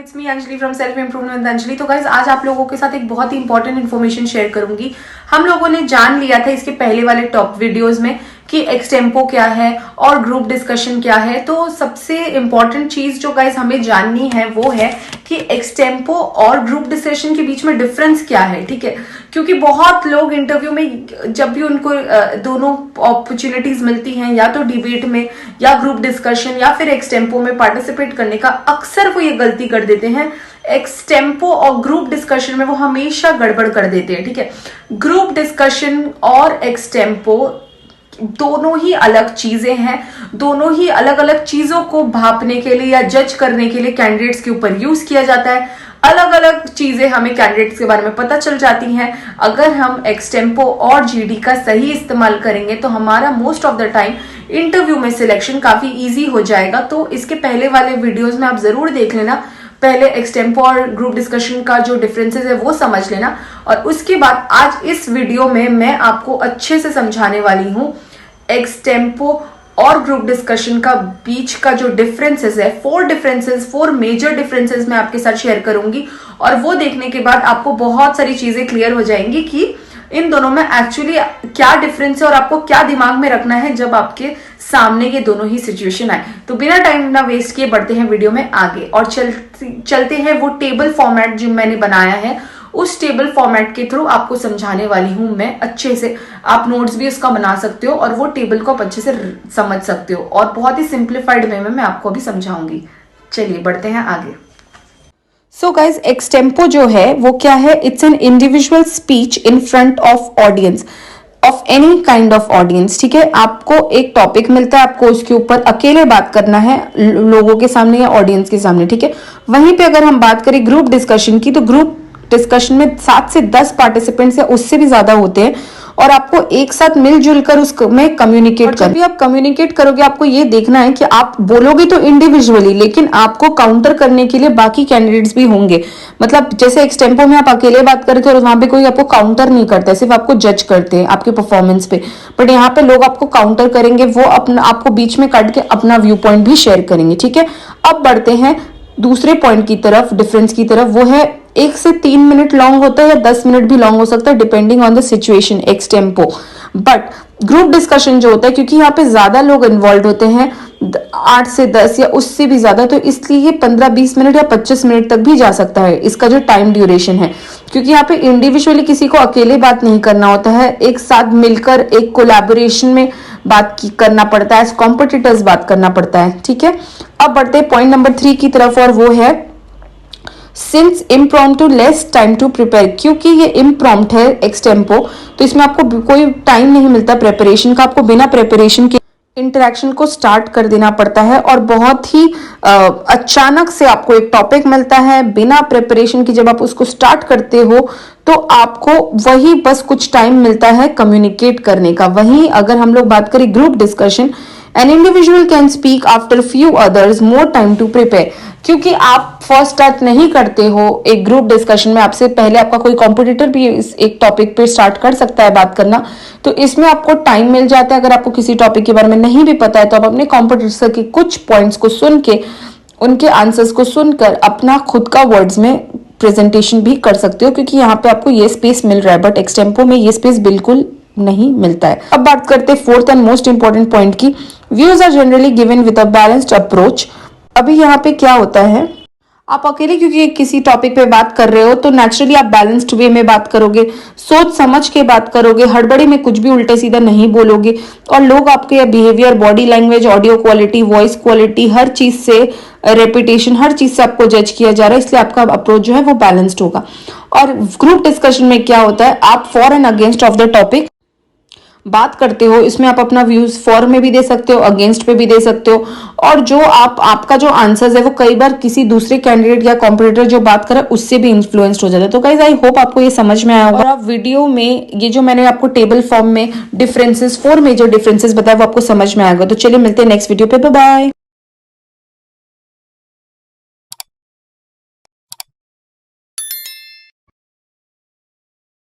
It's me Anjali from self improvement with Anjali. तो guys आज आप लोगों के साथ एक बहुत ही इंपॉर्टेंट इन्फॉर्मेशन शेयर करूंगी। हम लोगों ने जान लिया था इसके पहले वाले टॉप वीडियोस में कि एक्सटेम्पो क्या है और ग्रुप डिस्कशन क्या है। तो सबसे इंपॉर्टेंट चीज जो गाइज हमें जाननी है वो है कि एक्सटेम्पो और ग्रुप डिस्कशन के बीच में डिफरेंस क्या है, ठीक है। क्योंकि बहुत लोग इंटरव्यू में जब भी उनको दोनों अपॉर्चुनिटीज मिलती हैं, या तो डिबेट में या ग्रुप डिस्कशन या फिर एक्सटेम्पो में पार्टिसिपेट करने का, अक्सर वो ये गलती कर देते हैं। एक्सटेम्पो और ग्रुप डिस्कशन में वो हमेशा गड़बड़ कर देते हैं, ठीक है। ग्रुप डिस्कशन और एक्सटेम्पो दोनों ही अलग चीजें हैं। दोनों ही अलग अलग चीजों को भापने के लिए या जज करने के लिए कैंडिडेट्स के ऊपर यूज किया जाता है। अलग अलग चीजें हमें कैंडिडेट्स के बारे में पता चल जाती हैं। अगर हम एक्सटेम्पो और जीडी का सही इस्तेमाल करेंगे तो हमारा most of the time interview में सिलेक्शन काफी इजी हो जाएगा। तो इसके पहले वाले वीडियोस में आप जरूर देख लेना। पहले एक्सटेम्पो और ग्रुप डिस्कशन का जो डिफरेंसेस है वो समझ लेना, और उसके बाद आज इस वीडियो में मैं आपको अच्छे से समझाने वाली हूँ एक्सटेम्पो और ग्रुप डिस्कशन का बीच का जो डिफरेंसेस है। फोर मेजर डिफरेंसेस मैं आपके साथ शेयर करूंगी, और वो देखने के बाद आपको बहुत सारी चीजें क्लियर हो जाएंगी कि इन दोनों में एक्चुअली क्या डिफरेंस है और आपको क्या दिमाग में रखना है जब आपके सामने ये दोनों ही सिचुएशन आए। तो बिना टाइम ना वेस्ट किए बढ़ते हैं वीडियो में आगे और चलते हैं वो टेबल फॉर्मेट जो मैंने बनाया है, उस टेबल फॉर्मेट के थ्रू आपको समझाने वाली हूं मैं अच्छे से। आप नोट्स भी उसका बना सकते हो और वो टेबल को आप अच्छे से समझ सकते हो, और बहुत ही सिंप्लीफाइड वे में मैं आपको अभी समझाऊंगी। चलिए बढ़ते हैं आगे। सो गाइज, एक्सटेम्पो जो है वो क्या है? It's an individual speech in front of audience of any kind of audience, ठीक है। आपको एक टॉपिक मिलता है, आपको उसके ऊपर अकेले बात करना है लोगों के सामने या ऑडियंस के सामने, ठीक है। वहीं पे अगर हम बात करें ग्रुप डिस्कशन की, तो ग्रुप डिस्कशन में 7 से 10 पार्टिसिपेंट्स या उससे भी ज्यादा होते हैं, और आपको एक साथ मिलजुल कर उसमें कम्युनिकेट करना। जब भी आप कम्युनिकेट करोगे आपको ये देखना है कि आप बोलोगे तो इंडिविजुअली, लेकिन आपको काउंटर करने के लिए बाकी कैंडिडेट्स भी होंगे। मतलब जैसे एक्सटेम्पो में आप अकेले बात करते हो और वहां पे कोई आपको काउंटर नहीं करता है, सिर्फ आपको जज करते हैं आपके परफॉर्मेंस पे। बट यहाँ पे लोग आपको काउंटर करेंगे, वो अपना आपको बीच में काट के अपना व्यू पॉइंट भी शेयर करेंगे, ठीक है। अब बढ़ते हैं दूसरे पॉइंट की तरफ, डिफरेंस की तरफ। वो है 1 से 3 मिनट लॉन्ग होता है या 10 मिनट भी लॉन्ग हो सकता है, depending on the situation, extempore. But group discussion जो होता है, क्योंकि यहाँ पे ज्यादा लोग इन्वॉल्व होते हैं, 8 से 10 या उससे भी ज्यादा, तो इसलिए ये 15-20 मिनट या 25 मिनट तक भी जा सकता है इसका जो टाइम ड्यूरेशन है। क्योंकि यहाँ पे इंडिविजुअली किसी को अकेले बात नहीं करना होता है, एक साथ मिलकर एक कोलैबोरेशन में बात करना पड़ता है, कॉम्पिटिटर्स बात करना पड़ता है, ठीक है। अब बढ़ते हैं पॉइंट नंबर 3 की तरफ, और वो है since impromptu less time to prepare. क्योंकि ये इम्प्रॉम्प्ट है एक्सटेम्पो, तो इसमें आपको कोई टाइम नहीं मिलता प्रिपरेशन का। आपको बिना प्रिपरेशन के इंटरेक्शन को स्टार्ट कर देना पड़ता है, और बहुत ही अचानक से आपको एक टॉपिक मिलता है बिना प्रिपरेशन की। जब आप उसको स्टार्ट करते हो तो आपको वही बस कुछ टाइम मिलता है कम्युनिकेट करने का। वहीं अगर हम लोग बात करें group discussion, an individual can speak after few others, more time to prepare. क्योंकि आप फर्स्ट स्टार्ट नहीं करते हो एक ग्रुप डिस्कशन में, आपसे पहले आपका कोई कॉम्पिटिटर भी इस एक टॉपिक पे स्टार्ट कर सकता है बात करना, तो इसमें आपको टाइम मिल जाता है। अगर आपको किसी टॉपिक के बारे में नहीं भी पता है तो आप अपने कॉम्पिटिटर के कुछ पॉइंट्स को सुन के, उनके आंसर्स को सुनकर अपना खुद का वर्ड्स में प्रेजेंटेशन भी कर सकते हो, क्योंकि यहाँ पे आपको ये स्पेस मिल रहा है। बट एक्सटेम्पो में ये स्पेस बिल्कुल नहीं मिलता है। अब बात करते हैं 4th and most important point की, views are generally given with a balanced approach. अभी यहाँ पे क्या होता है, आप अकेले क्योंकि किसी टॉपिक पे बात कर रहे हो तो नेचुरली आप बैलेंस्ड वे में बात करोगे, सोच समझ के बात करोगे, हड़बड़ी में कुछ भी उल्टा सीधा नहीं बोलोगे, और लोग आपके behaviour, body language, audio quality, voice quality, हर चीज से, रेपुटेशन, हर चीज से आपको जज किया जा रहा है, इसलिए आपका अप्रोच जो है वो बैलेंस्ड होगा। और ग्रुप डिस्कशन में क्या होता है, आप for and against of the topic बात करते हो। इसमें आप अपना व्यूज फॉर में भी दे सकते हो, अगेंस्ट पे भी दे सकते हो, और जो आपका जो आंसर्स है वो कई बार किसी दूसरे कैंडिडेट या कॉम्पिटिटर जो बात करे उससे भी इन्फ्लुएंस्ड हो जाता है। तो गाइस आई होप आपको ये समझ में आया होगा, और आप वीडियो में ये जो मैंने आपको टेबल फॉर्म में डिफरेंसेस, 4 मेजर डिफरेंसेस बताया, वो आपको समझ में आएगा। तो चलिए मिलते हैं नेक्स्ट वीडियो पे, बाय बाय।